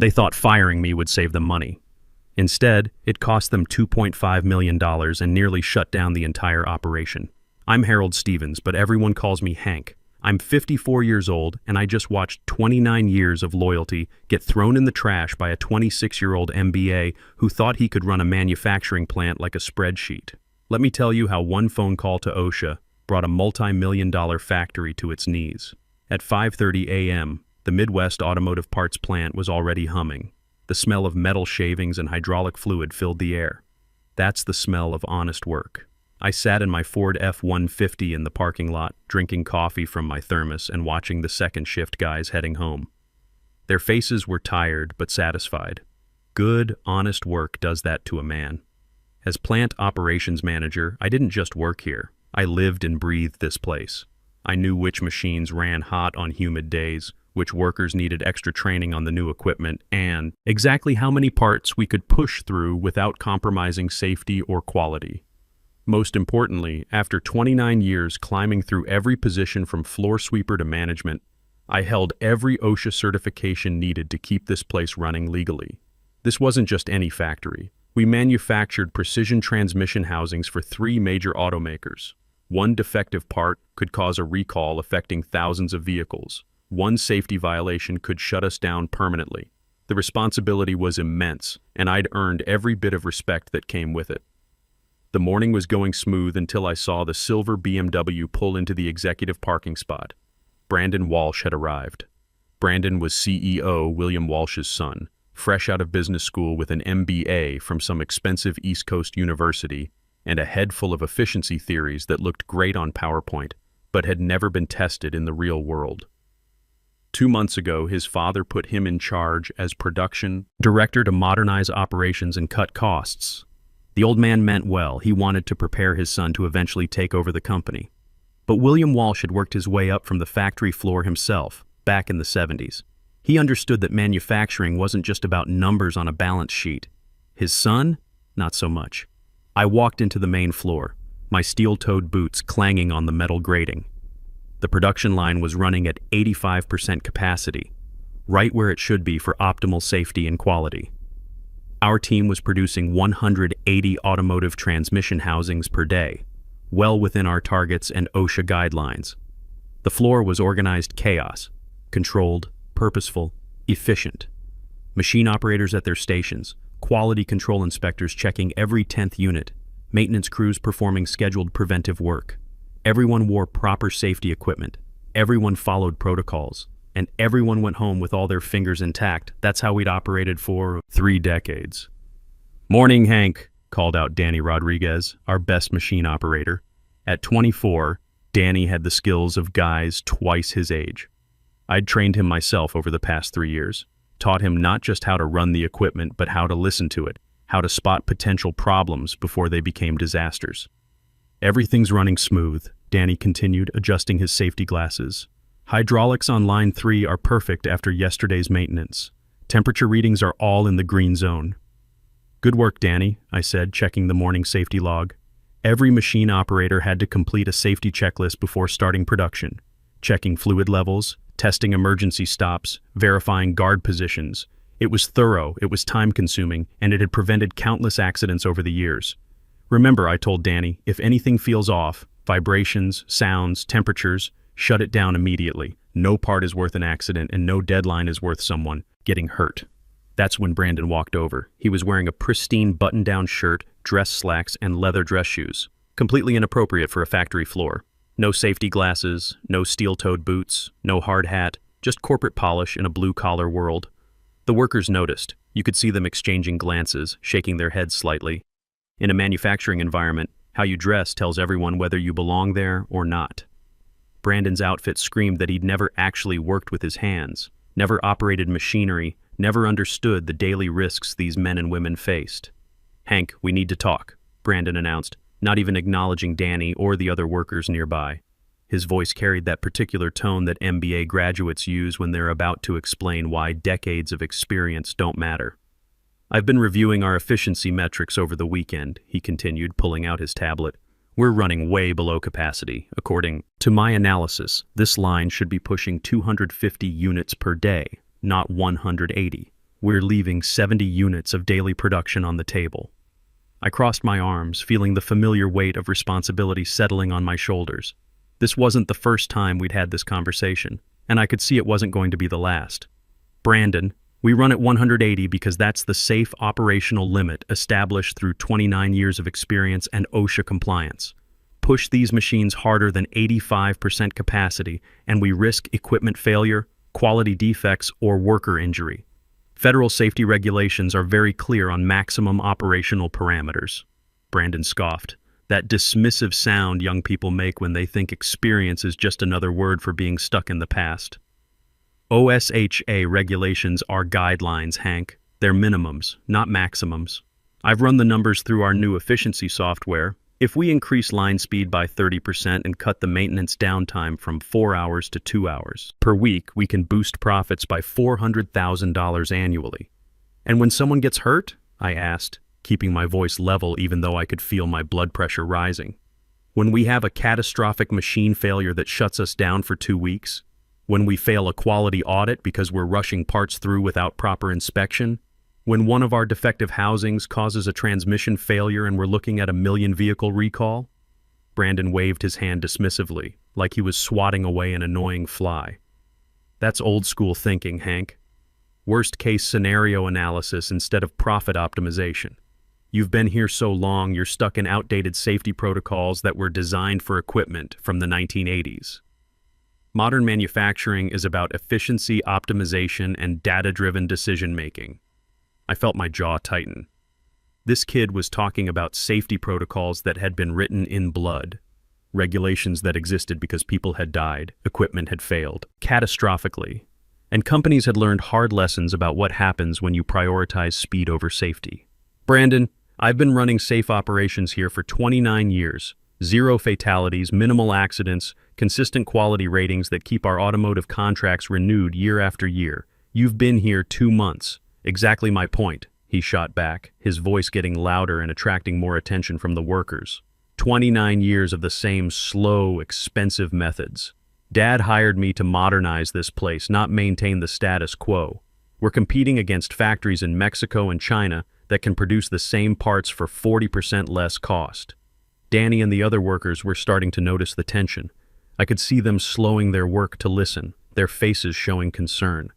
They thought firing me would save them money. Instead, it cost them $2.5 million and nearly shut down the entire operation. I'm Harold Stevens, but everyone calls me Hank. I'm 54 years old, and I just watched 29 years of loyalty get thrown in the trash by a 26-year-old MBA who thought he could run a manufacturing plant like a spreadsheet. Let me tell you how one phone call to OSHA brought a multi-million-dollar factory to its knees. At 5:30 a.m., the Midwest Automotive Parts plant was already humming. The smell of metal shavings and hydraulic fluid filled the air. That's the smell of honest work. I sat in my Ford F-150 in the parking lot, drinking coffee from my thermos and watching the second shift guys heading home. Their faces were tired but satisfied. Good, honest work does that to a man. As plant operations manager, I didn't just work here. I lived and breathed this place. I knew which machines ran hot on humid days, which workers needed extra training on the new equipment, and exactly how many parts we could push through without compromising safety or quality. Most importantly, after 29 years climbing through every position from floor sweeper to management, I held every OSHA certification needed to keep this place running legally. This wasn't just any factory. We manufactured precision transmission housings for 3 major automakers. One defective part could cause a recall affecting thousands of vehicles. One safety violation could shut us down permanently. The responsibility was immense, and I'd earned every bit of respect that came with it. The morning was going smooth until I saw the silver BMW pull into the executive parking spot. Brandon Walsh had arrived. Brandon was CEO William Walsh's son, fresh out of business school with an MBA from some expensive East Coast university and a head full of efficiency theories that looked great on PowerPoint, but had never been tested in the real world. 2 months ago, his father put him in charge as production director to modernize operations and cut costs. The old man meant well. He wanted to prepare his son to eventually take over the company. But William Walsh had worked his way up from the factory floor himself, back in the 70s. He understood that manufacturing wasn't just about numbers on a balance sheet. His son? Not so much. I walked into the main floor, my steel-toed boots clanging on the metal grating. The production line was running at 85% capacity, right where it should be for optimal safety and quality. Our team was producing 180 automotive transmission housings per day, well within our targets and OSHA guidelines. The floor was organized chaos, controlled, purposeful, efficient. Machine operators at their stations, quality control inspectors checking every 10th unit, maintenance crews performing scheduled preventive work. Everyone wore proper safety equipment, everyone followed protocols, and everyone went home with all their fingers intact. That's how we'd operated for 3 decades. "Morning, Hank," called out Danny Rodriguez, our best machine operator. At 24, Danny had the skills of guys twice his age. I'd trained him myself over the past 3 years, taught him not just how to run the equipment, but how to listen to it, how to spot potential problems before they became disasters. "Everything's running smooth," Danny continued, adjusting his safety glasses. "Hydraulics on line 3 are perfect after yesterday's maintenance. Temperature readings are all in the green zone." "Good work, Danny," I said, checking the morning safety log. Every machine operator had to complete a safety checklist before starting production, checking fluid levels, testing emergency stops, verifying guard positions. It was thorough, it was time-consuming, and it had prevented countless accidents over the years. "Remember," I told Danny, "if anything feels off, vibrations, sounds, temperatures, shut it down immediately. No part is worth an accident, and no deadline is worth someone getting hurt." That's when Brandon walked over. He was wearing a pristine button-down shirt, dress slacks, and leather dress shoes, completely inappropriate for a factory floor. No safety glasses, no steel-toed boots, no hard hat, just corporate polish in a blue-collar world. The workers noticed. You could see them exchanging glances, shaking their heads slightly. In a manufacturing environment, how you dress tells everyone whether you belong there or not. Brandon's outfit screamed that he'd never actually worked with his hands, never operated machinery, never understood the daily risks these men and women faced. "Hank, we need to talk," Brandon announced, not even acknowledging Danny or the other workers nearby. His voice carried that particular tone that MBA graduates use when they're about to explain why decades of experience don't matter. "I've been reviewing our efficiency metrics over the weekend," he continued, pulling out his tablet. "We're running way below capacity. According to my analysis, this line should be pushing 250 units per day, not 180. We're leaving 70 units of daily production on the table. I crossed my arms, feeling the familiar weight of responsibility settling on my shoulders. This wasn't the first time we'd had this conversation, and I could see it wasn't going to be the last. Brandon, we run at 180 because that's the safe operational limit established through 29 years of experience and OSHA compliance. Push these machines harder than 85% capacity, and we risk equipment failure, quality defects, or worker injury. Federal safety regulations are very clear on maximum operational parameters. Brandon scoffed. That dismissive sound young people make when they think experience is just another word for being stuck in the past. OSHA regulations are guidelines, Hank. They're minimums, not maximums. I've run the numbers through our new efficiency software. If we increase line speed by 30% and cut the maintenance downtime from 4 hours to 2 hours per week, we can boost profits by $400,000 annually. And when someone gets hurt? I asked, keeping my voice level even though I could feel my blood pressure rising. When we have a catastrophic machine failure that shuts us down for 2 weeks? When we fail a quality audit because we're rushing parts through without proper inspection? When one of our defective housings causes a transmission failure and we're looking at a 1 million vehicle recall? Brandon waved his hand dismissively, like he was swatting away an annoying fly. That's old school thinking, Hank. Worst case scenario analysis instead of profit optimization. You've been here so long you're stuck in outdated safety protocols that were designed for equipment from the 1980s. Modern manufacturing is about efficiency, optimization, and data-driven decision-making. I felt my jaw tighten. This kid was talking about safety protocols that had been written in blood, regulations that existed because people had died, equipment had failed, catastrophically, and companies had learned hard lessons about what happens when you prioritize speed over safety. Brandon, I've been running safe operations here for 29 years. 0 fatalities, minimal accidents, consistent quality ratings that keep our automotive contracts renewed year after year. You've been here 2 months. Exactly my point, he shot back, his voice getting louder and attracting more attention from the workers. 29 years of the same slow, expensive methods. Dad hired me to modernize this place, not maintain the status quo. We're competing against factories in Mexico and China that can produce the same parts for 40% less cost. Danny and the other workers were starting to notice the tension. I could see them slowing their work to listen, their faces showing concern.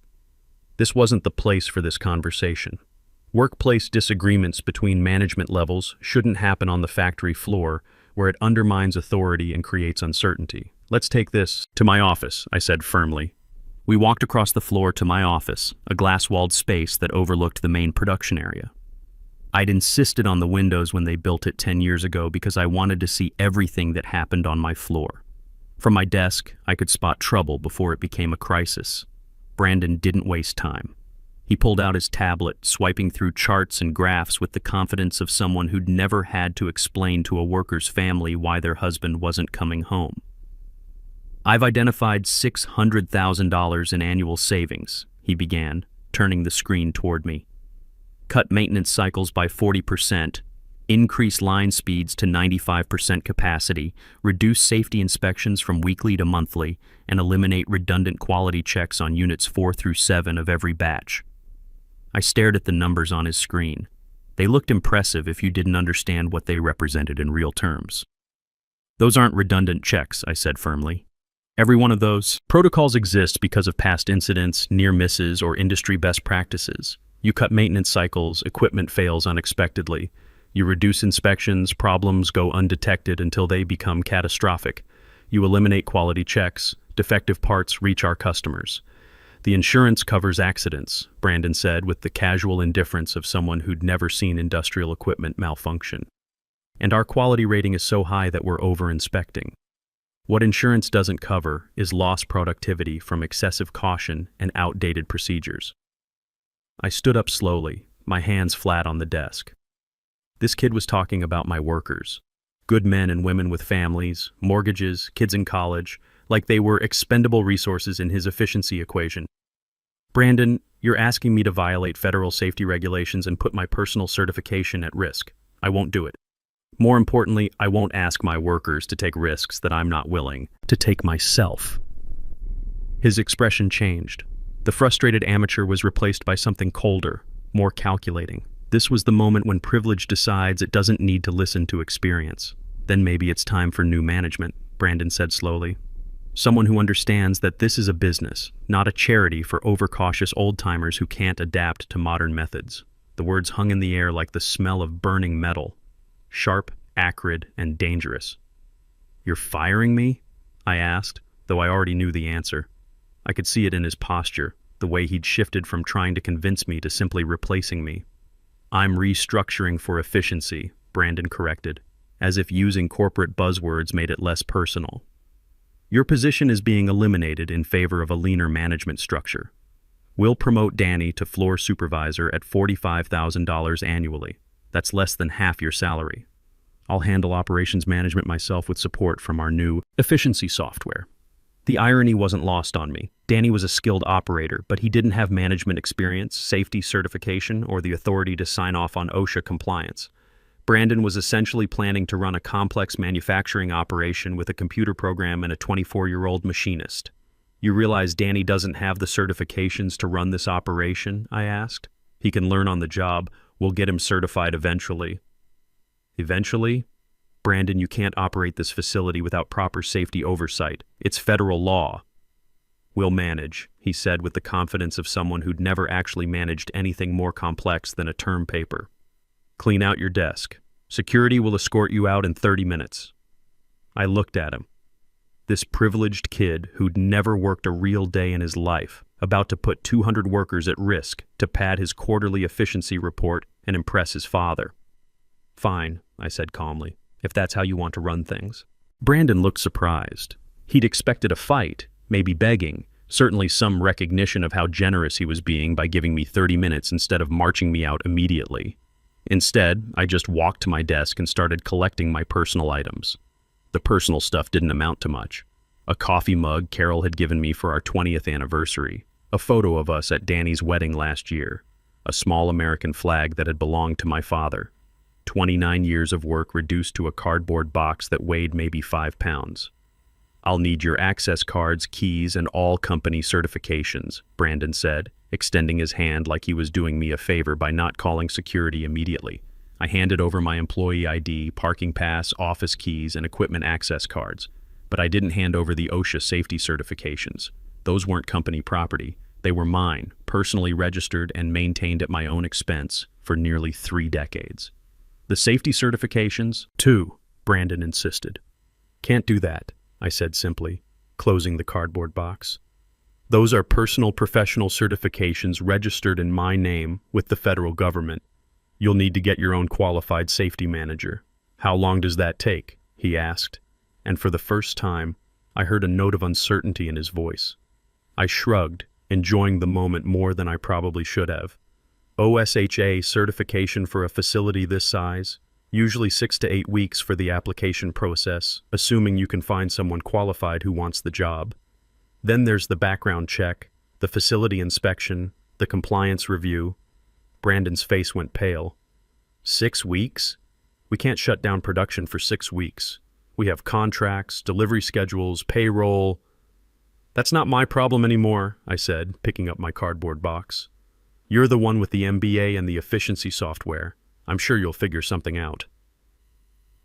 This wasn't the place for this conversation. Workplace disagreements between management levels shouldn't happen on the factory floor, where it undermines authority and creates uncertainty. Let's take this to my office, I said firmly. We walked across the floor to my office, a glass-walled space that overlooked the main production area. I'd insisted on the windows when they built it 10 years ago because I wanted to see everything that happened on my floor. From my desk, I could spot trouble before it became a crisis. Brandon didn't waste time. He pulled out his tablet, swiping through charts and graphs with the confidence of someone who'd never had to explain to a worker's family why their husband wasn't coming home. I've identified $600,000 in annual savings, he began, turning the screen toward me. Cut maintenance cycles by 40%, increase line speeds to 95% capacity, reduce safety inspections from weekly to monthly, and eliminate redundant quality checks on units 4 through 7 of every batch. I stared at the numbers on his screen. They looked impressive if you didn't understand what they represented in real terms. Those aren't redundant checks, I said firmly. Every one of those protocols exist because of past incidents, near misses, or industry best practices. You cut maintenance cycles, equipment fails unexpectedly. You reduce inspections, problems go undetected until they become catastrophic. You eliminate quality checks, defective parts reach our customers. The insurance covers accidents, Brandon said with the casual indifference of someone who'd never seen industrial equipment malfunction. And our quality rating is so high that we're over-inspecting. What insurance doesn't cover is lost productivity from excessive caution and outdated procedures. I stood up slowly, my hands flat on the desk. This kid was talking about my workers. Good men and women with families, mortgages, kids in college, like they were expendable resources in his efficiency equation. Brandon, you're asking me to violate federal safety regulations and put my personal certification at risk. I won't do it. More importantly, I won't ask my workers to take risks that I'm not willing to take myself. His expression changed. The frustrated amateur was replaced by something colder, more calculating. This was the moment when privilege decides it doesn't need to listen to experience. Then maybe it's time for new management, Brandon said slowly. Someone who understands that this is a business, not a charity for overcautious old-timers who can't adapt to modern methods. The words hung in the air like the smell of burning metal. Sharp, acrid, and dangerous. "You're firing me?" I asked, though I already knew the answer. I could see it in his posture, the way he'd shifted from trying to convince me to simply replacing me. "I'm restructuring for efficiency," Brandon corrected, as if using corporate buzzwords made it less personal. "Your position is being eliminated in favor of a leaner management structure. We'll promote Danny to floor supervisor at $45,000 annually. That's less than half your salary. I'll handle operations management myself with support from our new efficiency software." The irony wasn't lost on me. Danny was a skilled operator, but he didn't have management experience, safety certification, or the authority to sign off on OSHA compliance. Brandon was essentially planning to run a complex manufacturing operation with a computer program and a 24-year-old machinist. "You realize Danny doesn't have the certifications to run this operation?" I asked. "He can learn on the job. We'll get him certified eventually." "Eventually?" "Brandon, you can't operate this facility without proper safety oversight. It's federal law." "We'll manage," he said with the confidence of someone who'd never actually managed anything more complex than a term paper. "Clean out your desk. Security will escort you out in 30 minutes. I looked at him. This privileged kid who'd never worked a real day in his life, about to put 200 workers at risk to pad his quarterly efficiency report and impress his father. "Fine," I said calmly, "if that's how you want to run things." Brandon looked surprised. He'd expected a fight, maybe begging, certainly some recognition of how generous he was being by giving me 30 minutes instead of marching me out immediately. Instead, I just walked to my desk and started collecting my personal items. The personal stuff didn't amount to much. A coffee mug Carol had given me for our 20th anniversary, a photo of us at Danny's wedding last year, a small American flag that had belonged to my father. 29 years of work reduced to a cardboard box that weighed maybe 5 pounds. "I'll need your access cards, keys, and all company certifications," Brandon said, extending his hand like he was doing me a favor by not calling security immediately. I handed over my employee ID, parking pass, office keys, and equipment access cards, but I didn't hand over the OSHA safety certifications. Those weren't company property. They were mine, personally registered and maintained at my own expense for nearly 3 decades. "The safety certifications, too," Brandon insisted. "Can't do that," I said simply, closing the cardboard box. "Those are personal professional certifications registered in my name with the federal government. You'll need to get your own qualified safety manager." "How long does that take?" he asked, and for the first time, I heard a note of uncertainty in his voice. I shrugged, enjoying the moment more than I probably should have. "OSHA certification for a facility this size, usually 6 to 8 weeks for the application process, assuming you can find someone qualified who wants the job. Then there's the background check, the facility inspection, the compliance review." Brandon's face went pale. 6 weeks? We can't shut down production for 6 weeks. We have contracts, delivery schedules, payroll. "That's not my problem anymore," I said, picking up my cardboard box. "You're the one with the MBA and the efficiency software. I'm sure you'll figure something out."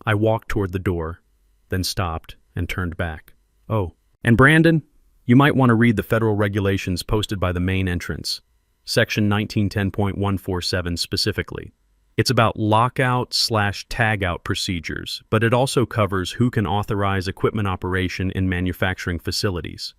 I walked toward the door, then stopped and turned back. "Oh, and Brandon, you might want to read the federal regulations posted by the main entrance. Section 1910.147 specifically. It's about lockout/tagout procedures, but it also covers who can authorize equipment operation in manufacturing facilities."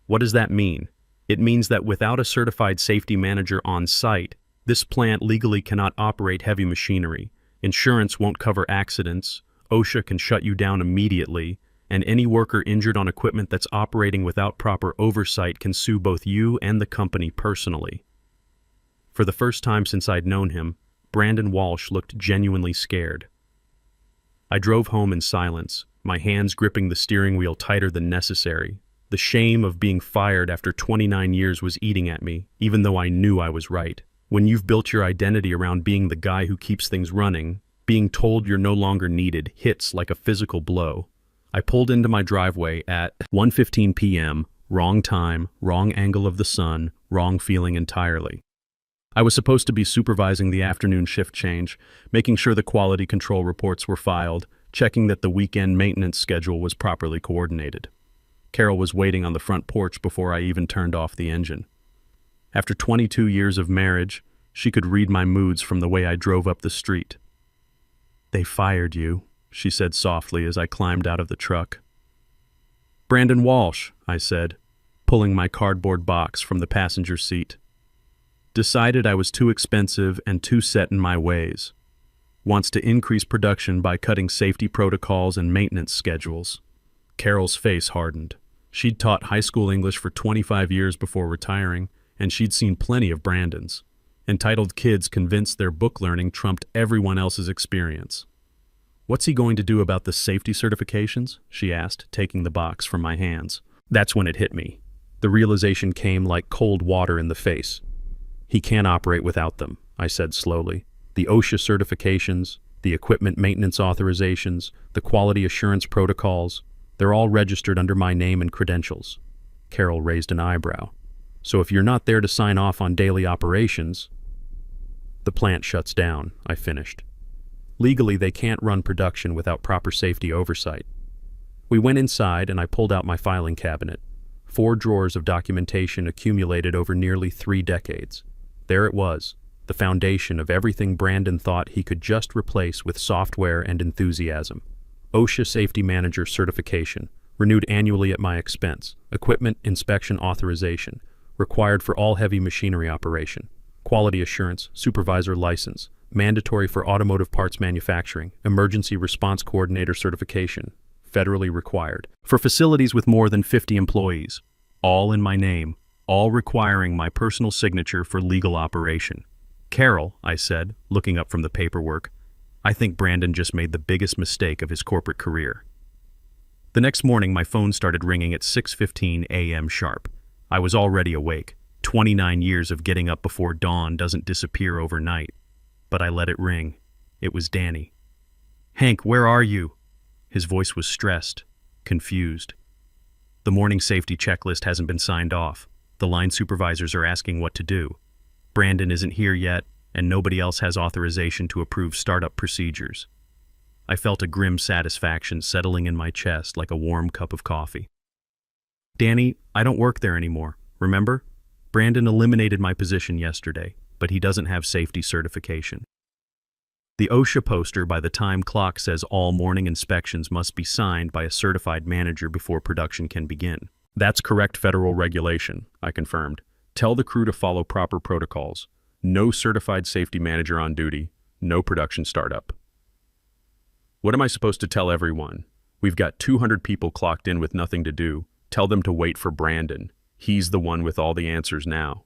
What does that mean? It means that without a certified safety manager on site, this plant legally cannot operate heavy machinery. Insurance won't cover accidents, OSHA can shut you down immediately, and any worker injured on equipment that's operating without proper oversight can sue both you and the company personally. For the first time since I'd known him, Brandon Walsh looked genuinely scared. I drove home in silence, my hands gripping the steering wheel tighter than necessary. The shame of being fired after 29 years was eating at me, even though I knew I was right. When you've built your identity around being the guy who keeps things running, being told you're no longer needed hits like a physical blow. I pulled into my driveway at 1:15 p.m., Wrong time, wrong angle of the sun, wrong feeling entirely. I was supposed to be supervising the afternoon shift change, making sure the quality control reports were filed, checking that the weekend maintenance schedule was properly coordinated. Carol was waiting on the front porch before I even turned off the engine. After 22 years of marriage, she could read my moods from the way I drove up the street. "They fired you," she said softly as I climbed out of the truck. "Brandon Walsh," I said, pulling my cardboard box from the passenger seat. "Decided I was too expensive and too set in my ways. Wants to increase production by cutting safety protocols and maintenance schedules." Carol's face hardened. She'd taught high school English for 25 years before retiring, and she'd seen plenty of Brandons. Entitled kids convinced their book learning trumped everyone else's experience. "What's he going to do about the safety certifications?" she asked, taking the box from my hands. That's when it hit me. The realization came like cold water in the face. "He can't operate without them," I said slowly. "The OSHA certifications, the equipment maintenance authorizations, the quality assurance protocols, they're all registered under my name and credentials." Carol raised an eyebrow. "So if you're not there to sign off on daily operations..." "The plant shuts down," I finished. "Legally, they can't run production without proper safety oversight." We went inside and I pulled out my filing cabinet. 4 drawers of documentation accumulated over nearly 3 decades. There it was, the foundation of everything Brandon thought he could just replace with software and enthusiasm. OSHA Safety Manager certification, renewed annually at my expense. Equipment inspection authorization, required for all heavy machinery operation. Quality assurance, supervisor license, mandatory for automotive parts manufacturing. Emergency response coordinator certification, federally required. For facilities with more than 50 employees. All in my name, all requiring my personal signature for legal operation. "Carol," I said, looking up from the paperwork, "I think Brandon just made the biggest mistake of his corporate career." The next morning, my phone started ringing at 6:15 a.m. sharp. I was already awake. 29 years of getting up before dawn doesn't disappear overnight. But I let it ring. It was Danny. "Hank, where are you?" His voice was stressed, confused. "The morning safety checklist hasn't been signed off. The line supervisors are asking what to do. Brandon isn't here yet, and nobody else has authorization to approve startup procedures." I felt a grim satisfaction settling in my chest like a warm cup of coffee. "Danny, I don't work there anymore, remember? Brandon eliminated my position yesterday, but he doesn't have safety certification. The OSHA poster by the time clock says all morning inspections must be signed by a certified manager before production can begin." "That's correct federal regulation," I confirmed. "Tell the crew to follow proper protocols. No certified safety manager on duty, no production startup." "What am I supposed to tell everyone? We've got 200 people clocked in with nothing to do. Tell them to wait for Brandon. He's the one with all the answers now."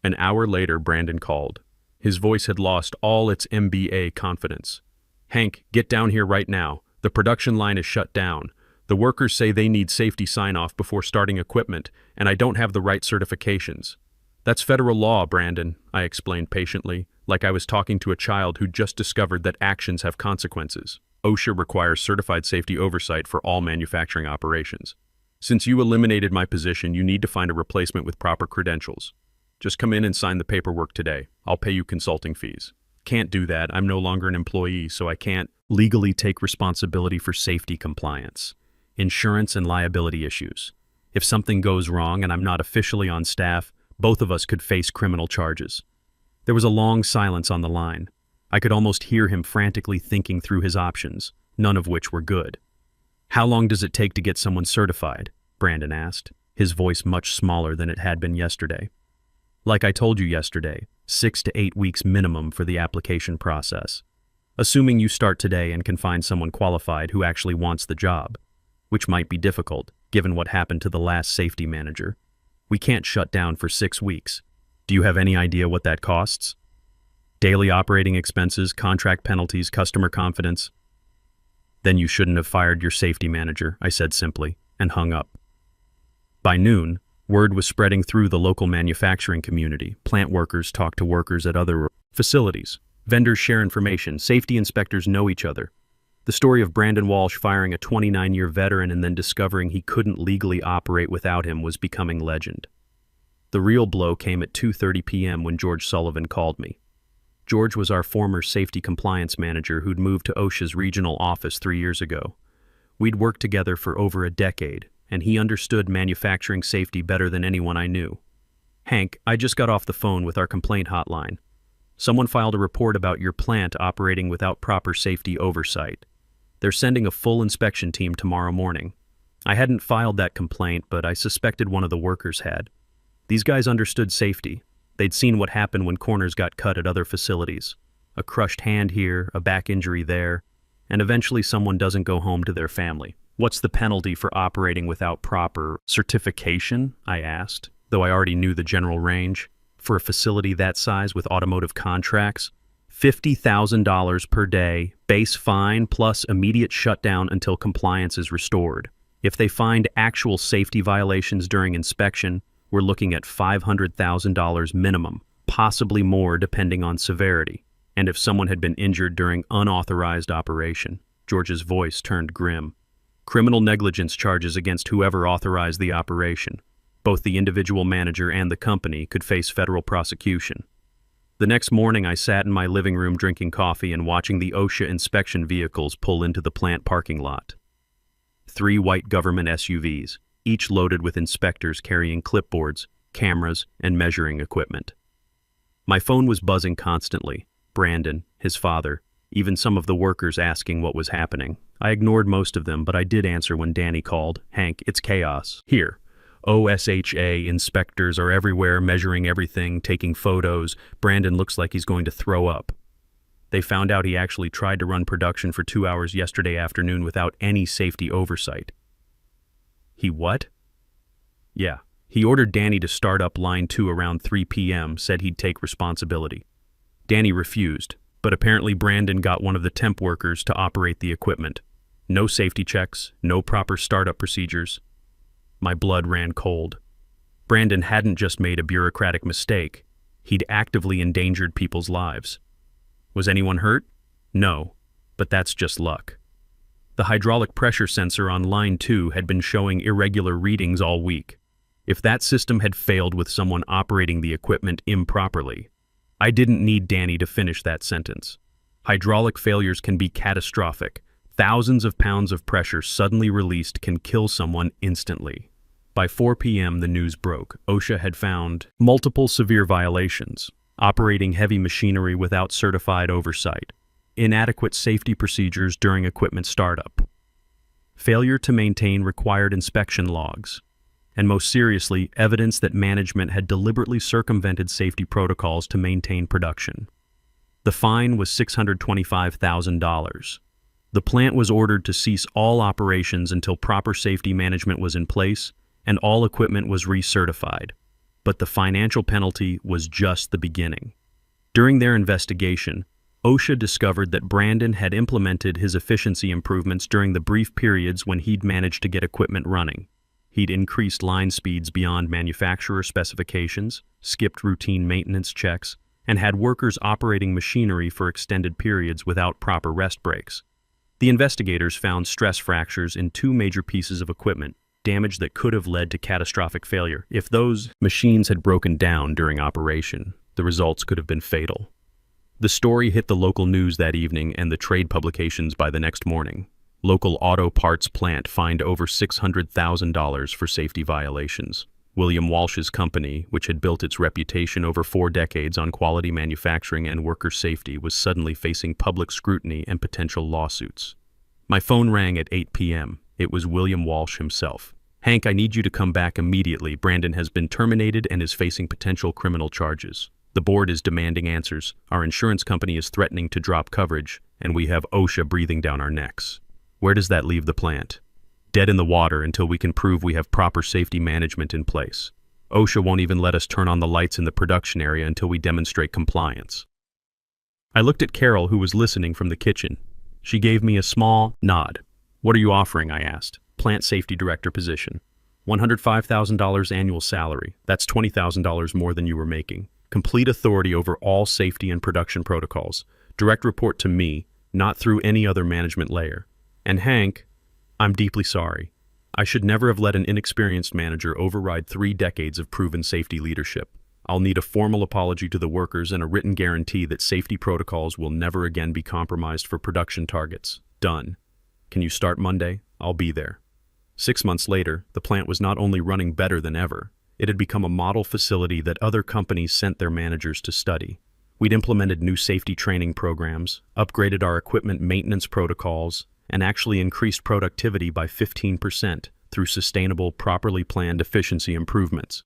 An hour later, Brandon called. His voice had lost all its MBA confidence. "Hank, get down here right now. The production line is shut down. The workers say they need safety sign-off before starting equipment, and I don't have the right certifications." "That's federal law, Brandon," I explained patiently, like I was talking to a child who just discovered that actions have consequences. "OSHA requires certified safety oversight for all manufacturing operations. Since you eliminated my position, you need to find a replacement with proper credentials. Just come in and sign the paperwork today. I'll pay you consulting fees." "Can't do that. I'm no longer an employee, so I can't legally take responsibility for safety compliance, insurance and liability issues. If something goes wrong and I'm not officially on staff, both of us could face criminal charges." There was a long silence on the line. I could almost hear him frantically thinking through his options, none of which were good. "How long does it take to get someone certified?" Brandon asked, his voice much smaller than it had been yesterday. "Like I told you yesterday, 6 to 8 weeks minimum for the application process. Assuming you start today and can find someone qualified who actually wants the job, which might be difficult, given what happened to the last safety manager. We can't shut down for 6 weeks. Do you have any idea what that costs? Daily operating expenses, contract penalties, customer confidence." "Then you shouldn't have fired your safety manager," I said simply, and hung up. By noon, word was spreading through the local manufacturing community. Plant workers talk to workers at other facilities. Vendors share information. Safety inspectors know each other. The story of Brandon Walsh firing a 29-year veteran and then discovering he couldn't legally operate without him was becoming legend. The real blow came at 2:30 p.m. when George Sullivan called me. George was our former safety compliance manager who'd moved to OSHA's regional office 3 years ago. We'd worked together for over a decade, and he understood manufacturing safety better than anyone I knew. "Hank, I just got off the phone with our complaint hotline. Someone filed a report about your plant operating without proper safety oversight. They're sending a full inspection team tomorrow morning. I hadn't filed that complaint, but I suspected one of the workers had. These guys understood safety. They'd seen what happened when corners got cut at other facilities. A crushed hand here, a back injury there, and eventually someone doesn't go home to their family. What's the penalty for operating without proper certification?" I asked, though I already knew the general range. "For a facility that size with automotive contracts, $50,000 per day, base fine plus immediate shutdown until compliance is restored. If they find actual safety violations during inspection, we're looking at $500,000 minimum, possibly more depending on severity. And if someone had been injured during unauthorized operation." George's voice turned grim. "Criminal negligence charges against whoever authorized the operation. Both the individual manager and the company could face federal prosecution." The next morning, I sat in my living room drinking coffee and watching the OSHA inspection vehicles pull into the plant parking lot. 3 white government SUVs, each loaded with inspectors carrying clipboards, cameras, and measuring equipment. My phone was buzzing constantly. Brandon, his father, even some of the workers asking what was happening. I ignored most of them, but I did answer when Danny called. "Hank, it's chaos. Here. OSHA inspectors are everywhere, measuring everything, taking photos. Brandon looks like he's going to throw up. They found out he actually tried to run production for 2 hours yesterday afternoon without any safety oversight." "He what?" "Yeah. He ordered Danny to start up line 2 around 3 p.m., said he'd take responsibility. Danny refused, but apparently Brandon got one of the temp workers to operate the equipment. No safety checks, no proper startup procedures." My blood ran cold. Brandon hadn't just made a bureaucratic mistake. He'd actively endangered people's lives. Was anyone hurt? No, but that's just luck. The hydraulic pressure sensor on line 2 had been showing irregular readings all week. If that system had failed with someone operating the equipment improperly, I didn't need Danny to finish that sentence. Hydraulic failures can be catastrophic. Thousands of pounds of pressure suddenly released can kill someone instantly. By 4 p.m., the news broke. OSHA had found multiple severe violations: operating heavy machinery without certified oversight, inadequate safety procedures during equipment startup, failure to maintain required inspection logs, and most seriously, evidence that management had deliberately circumvented safety protocols to maintain production. The fine was $625,000. The plant was ordered to cease all operations until proper safety management was in place and all equipment was recertified. But the financial penalty was just the beginning. During their investigation, OSHA discovered that Brandon had implemented his efficiency improvements during the brief periods when he'd managed to get equipment running. He'd increased line speeds beyond manufacturer specifications, skipped routine maintenance checks, and had workers operating machinery for extended periods without proper rest breaks. The investigators found stress fractures in 2 major pieces of equipment, damage that could have led to catastrophic failure. If those machines had broken down during operation, the results could have been fatal. The story hit the local news that evening and the trade publications by the next morning. Local auto parts plant fined over $600,000 for safety violations. William Walsh's company, which had built its reputation over 4 decades on quality manufacturing and worker safety, was suddenly facing public scrutiny and potential lawsuits. My phone rang at 8 p.m. It was William Walsh himself. "Hank, I need you to come back immediately. Brandon has been terminated and is facing potential criminal charges. The board is demanding answers. Our insurance company is threatening to drop coverage, and we have OSHA breathing down our necks." Where does that leave the plant? Dead in the water until we can prove we have proper safety management in place. OSHA won't even let us turn on the lights in the production area until we demonstrate compliance. I looked at Carol, who was listening from the kitchen. She gave me a small nod. "What are you offering?" I asked. "Plant safety director position. $105,000 annual salary. That's $20,000 more than you were making. Complete authority over all safety and production protocols. Direct report to me. not through any other management layer. And Hank, I'm deeply sorry. I should never have let an inexperienced manager override 3 decades of proven safety leadership. I'll need a formal apology to the workers and a written guarantee that safety protocols will never again be compromised for production targets. Done. Can you start Monday? I'll be there. 6 months later, the plant was not only running better than ever, it had become a model facility that other companies sent their managers to study. We'd implemented new safety training programs, upgraded our equipment maintenance protocols, and actually increased productivity by 15% through sustainable, properly planned efficiency improvements.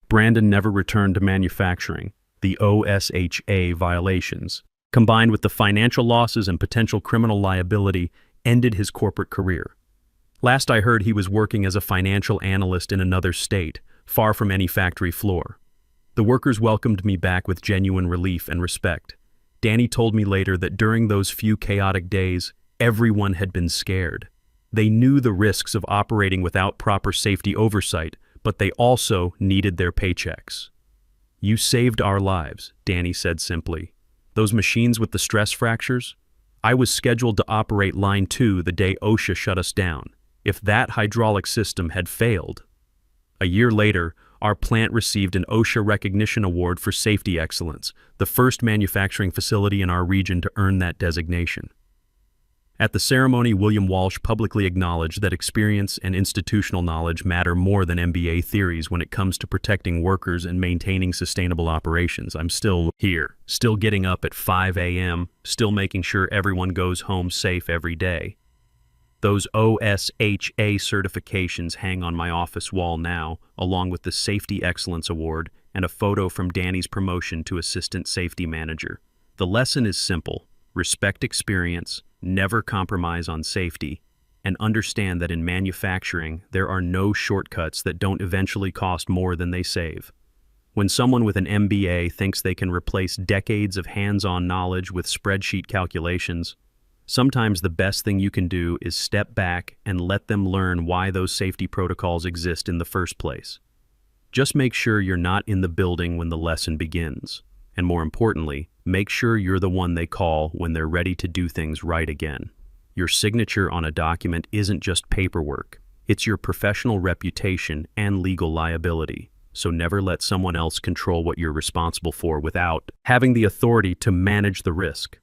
Brandon never returned to manufacturing. The OSHA violations, combined with the financial losses and potential criminal liability, ended his corporate career. Last I heard, he was working as a financial analyst in another state, far from any factory floor. The workers welcomed me back with genuine relief and respect. Danny told me later that during those few chaotic days, everyone had been scared. They knew the risks of operating without proper safety oversight, but they also needed their paychecks. "You saved our lives," Danny said simply. "Those machines with the stress fractures? I was scheduled to operate line 2 the day OSHA shut us down. If that hydraulic system had failed..." A year later, our plant received an OSHA Recognition Award for Safety Excellence, the first manufacturing facility in our region to earn that designation. At the ceremony, William Walsh publicly acknowledged that experience and institutional knowledge matter more than MBA theories when it comes to protecting workers and maintaining sustainable operations. I'm still here, still getting up at 5 a.m., still making sure everyone goes home safe every day. Those OSHA certifications hang on my office wall now, along with the Safety Excellence Award and a photo from Danny's promotion to Assistant Safety Manager. The lesson is simple: respect experience, never compromise on safety, and understand that in manufacturing, there are no shortcuts that don't eventually cost more than they save. When someone with an MBA thinks they can replace decades of hands-on knowledge with spreadsheet calculations, sometimes the best thing you can do is step back and let them learn why those safety protocols exist in the first place. Just make sure you're not in the building when the lesson begins. And more importantly, make sure you're the one they call when they're ready to do things right again. Your signature on a document isn't just paperwork. It's your professional reputation and legal liability. So never let someone else control what you're responsible for without having the authority to manage the risk.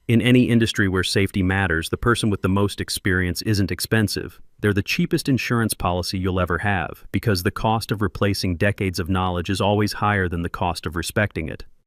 In any industry where safety matters, the person with the most experience isn't expensive. They're the cheapest insurance policy you'll ever have, because the cost of replacing decades of knowledge is always higher than the cost of respecting it.